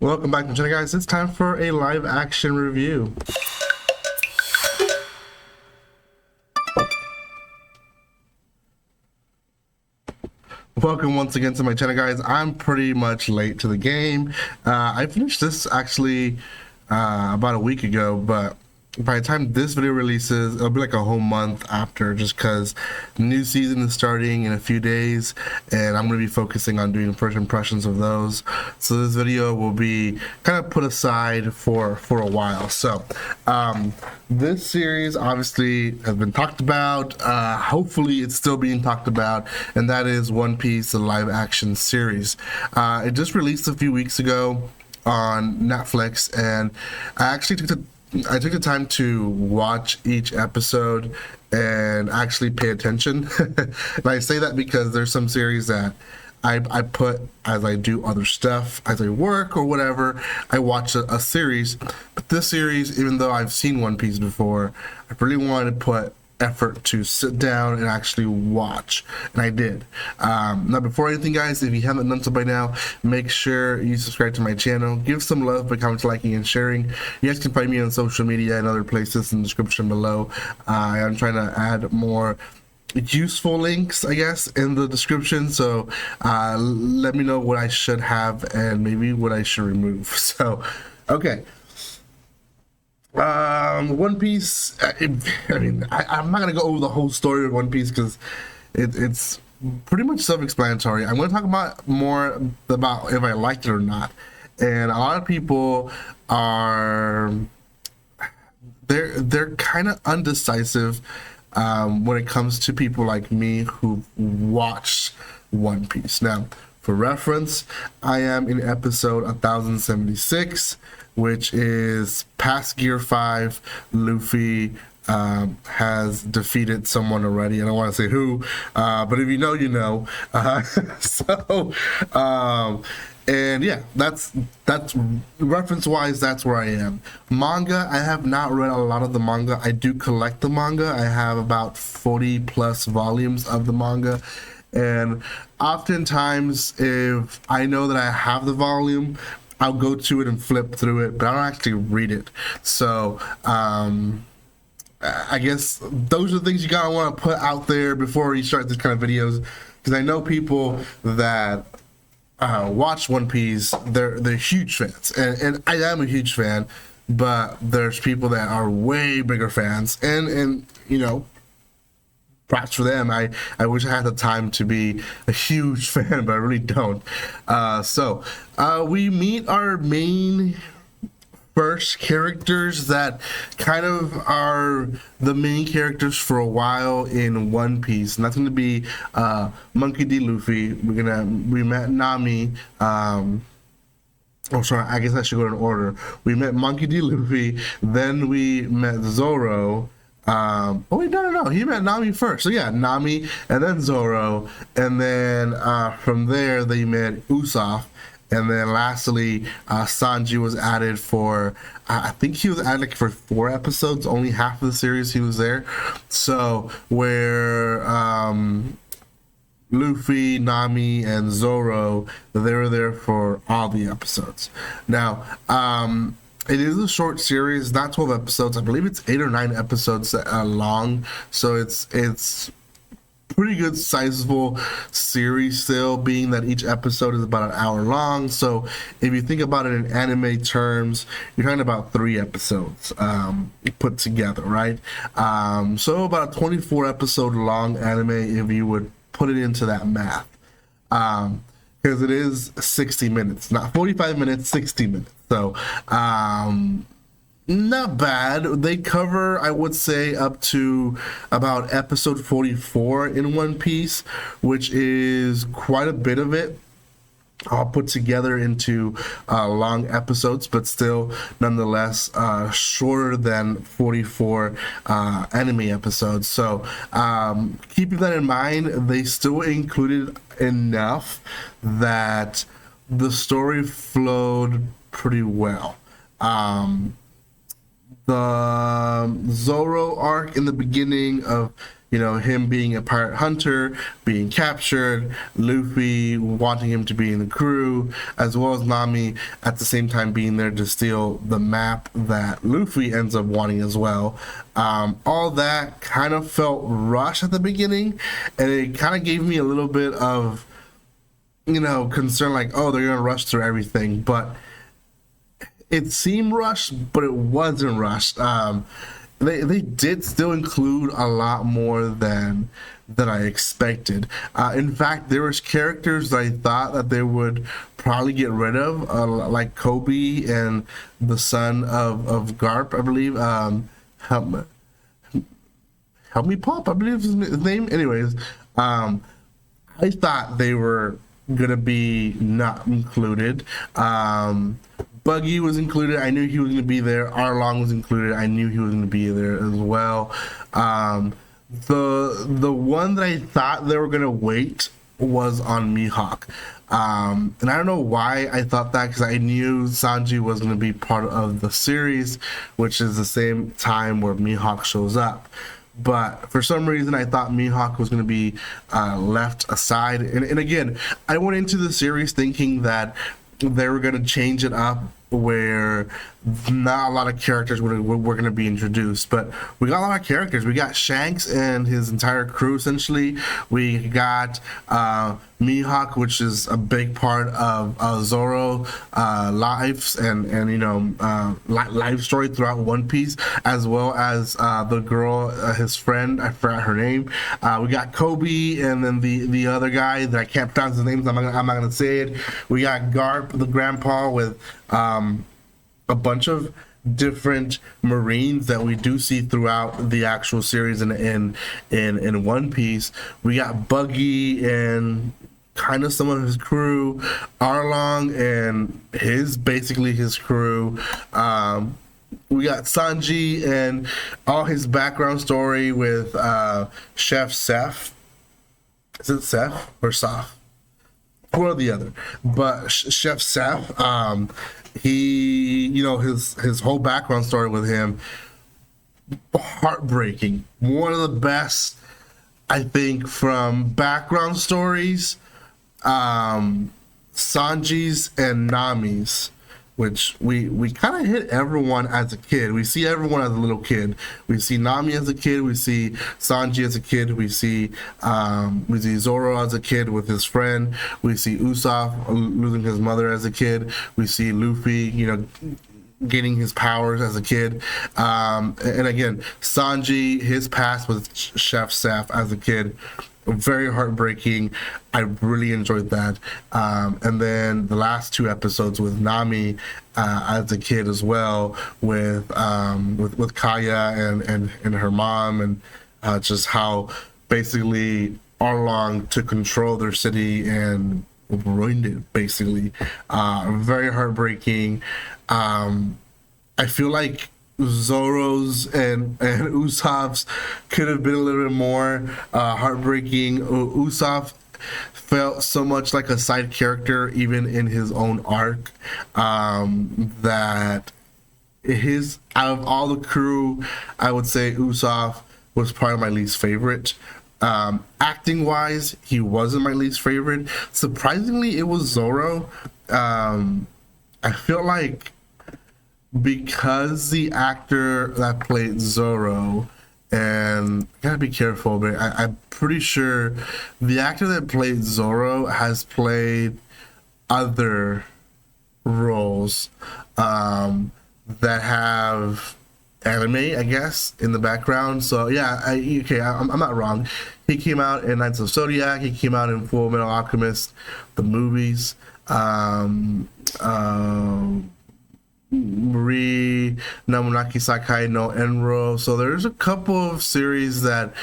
Welcome back to the channel, guys. It's time for a live action review. Welcome once again to my channel, guys. I'm pretty much late to the game. I finished this actually about a week ago, but by the time this video releases, it'll be like a whole month after, just because the new season is starting in a few days and I'm going to be focusing on doing first impressions of those. So this video will be kind of put aside for a while. So this series obviously has been talked about. Hopefully it's still being talked about, and that is One Piece, the live action series. It just released a few weeks ago on Netflix, and I actually took the time to watch each episode and actually pay attention. And I say that because there's some series that I put as I do other stuff, as I work or whatever. I watch a series, but this series, even though I've seen One Piece before, I really wanted to put effort to sit down and actually watch, and I did. Now, before anything, guys, if you haven't done so by now, make sure you subscribe to my channel. Give some love by commenting, liking, and sharing. You guys can find me on social media and other places in the description below. I'm trying to add more useful links, I guess, in the description, so let me know what I should have and maybe what I should remove. So okay, One Piece, I'm not gonna go over the whole story of One Piece because it's pretty much self-explanatory. I'm gonna talk about more about if I liked it or not, and a lot of people are they're kind of undecisive when it comes to people like me who watched One Piece. Now, for reference, I am in episode 1076, which is past Gear 5. Luffy has defeated someone already. I don't want to say who, but if you know, you know. And yeah, that's reference-wise, that's where I am. Manga, I have not read a lot of the manga. I do collect the manga. I have about 40 plus volumes of the manga. And oftentimes, if I know that I have the volume, I'll go to it and flip through it, but I don't actually read it. So I guess those are the things you gotta want to put out there before you start this kind of videos, because I know people that watch One Piece, they're huge fans, and I am a huge fan, but there's people that are way bigger fans, and you know, props for them. I wish I had the time to be a huge fan, but I really don't. So we meet our main first characters that kind of are the main characters for a while in One Piece, and that's going to be Monkey D. Luffy. We met Nami. Oh, sorry, I guess I should go in order. We met Monkey D. Luffy, then we met Zoro. Oh wait, no, he met Nami first. So yeah, Nami and then Zoro, and then from there they met Usopp. And then lastly, Sanji was added for, I think he was added like for 4 episodes, only half of the series he was there. So where Luffy, Nami, and Zoro, they were there for all the episodes. Now, it is a short series, not 12 episodes. I believe it's 8 or 9 episodes long. So it's pretty good sizable series still, being that each episode is about an hour long. So if you think about it in anime terms, you're talking about 3 episodes put together, right? So about a 24 episode long anime, if you would put it into that math, because it is 60 minutes, not 45 minutes, 60 minutes. So not bad. They cover, I would say, up to about episode 44 in One Piece, which is quite a bit of it, all put together into long episodes, but still nonetheless shorter than 44 anime episodes. So keeping that in mind, they still included enough that the story flowed pretty well. The Zoro arc in the beginning of you know, him being a pirate hunter, being captured, Luffy wanting him to be in the crew, as well as Nami at the same time being there to steal the map that Luffy ends up wanting as well. All that kind of felt rushed at the beginning, and it kind of gave me a little bit of, you know, concern, like, oh, they're gonna rush through everything, but it seemed rushed, but it wasn't rushed. They did still include a lot more than I expected. In fact, there was characters that I thought that they would probably get rid of, like Kobe and the son of Garp, I believe. Help me, Pop, I believe is his name. Anyways, I thought they were gonna be not included. Buggy was included. I knew he was gonna be there. Arlong was included. I knew he was gonna be there as well. The one that I thought they were gonna wait was on Mihawk. And I don't know why I thought that, because I knew Sanji was going to be part of the series, which is the same time where Mihawk shows up. But for some reason, I thought Mihawk was going to be left aside. And again, I went into the series thinking that they were going to change it up where not a lot of characters were going to be introduced, but we got a lot of characters. We got Shanks and his entire crew, essentially. We got Mihawk, which is a big part of Zoro lives and you know, life story throughout One Piece, as well as the girl, his friend, I forgot her name. We got Kobe, and then the other guy that I can't pronounce his name, so I'm not gonna say it. We got Garp, the grandpa, with a bunch of different Marines that we do see throughout the actual series in One Piece. We got Buggy and kind of some of his crew, Arlong and basically his crew. We got Sanji and all his background story with Chef Seth. Is it Seth or Saf? One or the other, but Chef Seth, he, you know, his whole background story with him, heartbreaking. One of the best, I think, from background stories, Sanji's and Nami's, which we kind of hit everyone as a kid. We see everyone as a little kid. We see Nami as a kid. We see Sanji as a kid. We see Zoro as a kid with his friend. We see Usopp losing his mother as a kid. We see Luffy, you know, gaining his powers as a kid. And again, Sanji, his past with Chef Saf as a kid. Very heartbreaking. I really enjoyed that. And then the last two episodes with Nami as a kid as well, with Kaya and her mom, and just how basically Arlong took control of their city and ruined it, basically. Very heartbreaking. I feel like Zoro's and Usopp's could have been a little bit more heartbreaking. Usopp felt so much like a side character, even in his own arc, that out of all the crew, I would say Usopp was probably my least favorite. Acting wise, he wasn't my least favorite. Surprisingly, it was Zoro. I feel like, because the actor that played Zoro, and I gotta be careful, but I'm pretty sure the actor that played Zoro has played other roles that have anime, I guess, in the background. So yeah, I'm not wrong. He came out in Knights of Zodiac. He came out in Full Metal Alchemist, the movies. Marie Namunaki Sakai no Enro. So there's a couple of series that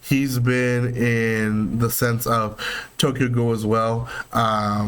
he's been in, the sense of Tokyo Go as well. A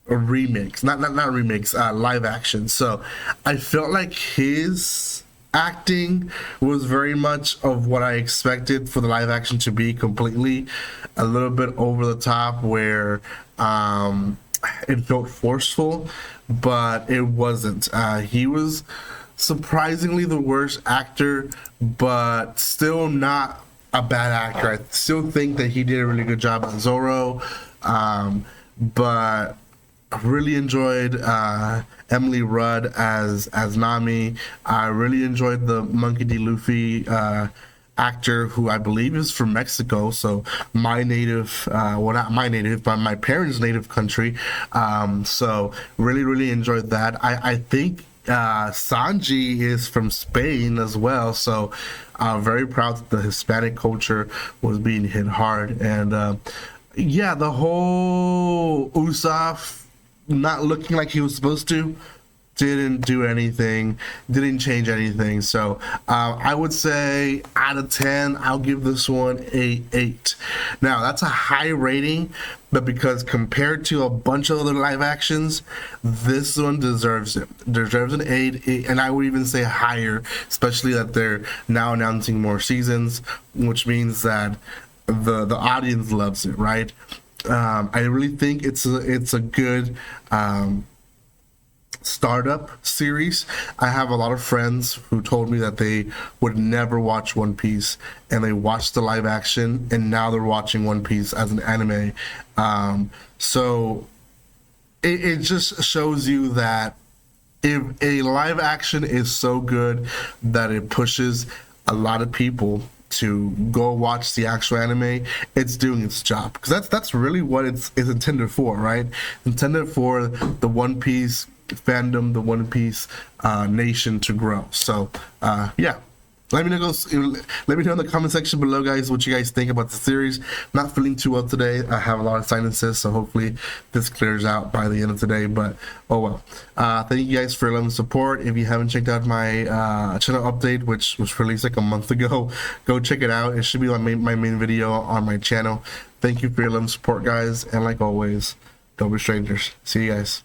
remix, not remakes, live action. So I felt like his acting was very much of what I expected for the live action to be, completely a little bit over the top, where it felt forceful, but it wasn't. He was surprisingly the worst actor, but still not a bad actor. I still think that he did a really good job as Zoro, but I really enjoyed Emily Rudd as Nami. I really enjoyed the Monkey D. Luffy actor, who I believe is from Mexico, so my native, well, not my native, but my parents' native country. So really enjoyed that. I think Sanji is from Spain as well, so very proud that the Hispanic culture was being hit hard. And yeah, the whole Usopp not looking like he was supposed to didn't do anything, didn't change anything. So I would say out of 10, I'll give this one a 8. Now that's a high rating, but because compared to a bunch of other live actions, this one deserves it. Deserves an 8, and I would even say higher, especially that they're now announcing more seasons, which means that the audience loves it, right? I really think it's a good startup series. I have a lot of friends who told me that they would never watch One Piece, and they watched the live action, and now they're watching One Piece as an anime. So it just shows you that if a live action is so good that it pushes a lot of people to go watch the actual anime, it's doing its job, because that's really what it's intended for, right? Intended for the One Piece fandom, the One Piece nation to grow. So yeah, let me know in the comment section below, guys, what you guys think about the series. Not feeling too well today. I have a lot of sinuses, so hopefully this clears out by the end of today, but oh well. Thank you guys for loving support. If you haven't checked out my channel update, which was released like a month ago, go check it out. It should be my main video on my channel. Thank you for your love and support, guys, and like always, don't be strangers. See you guys.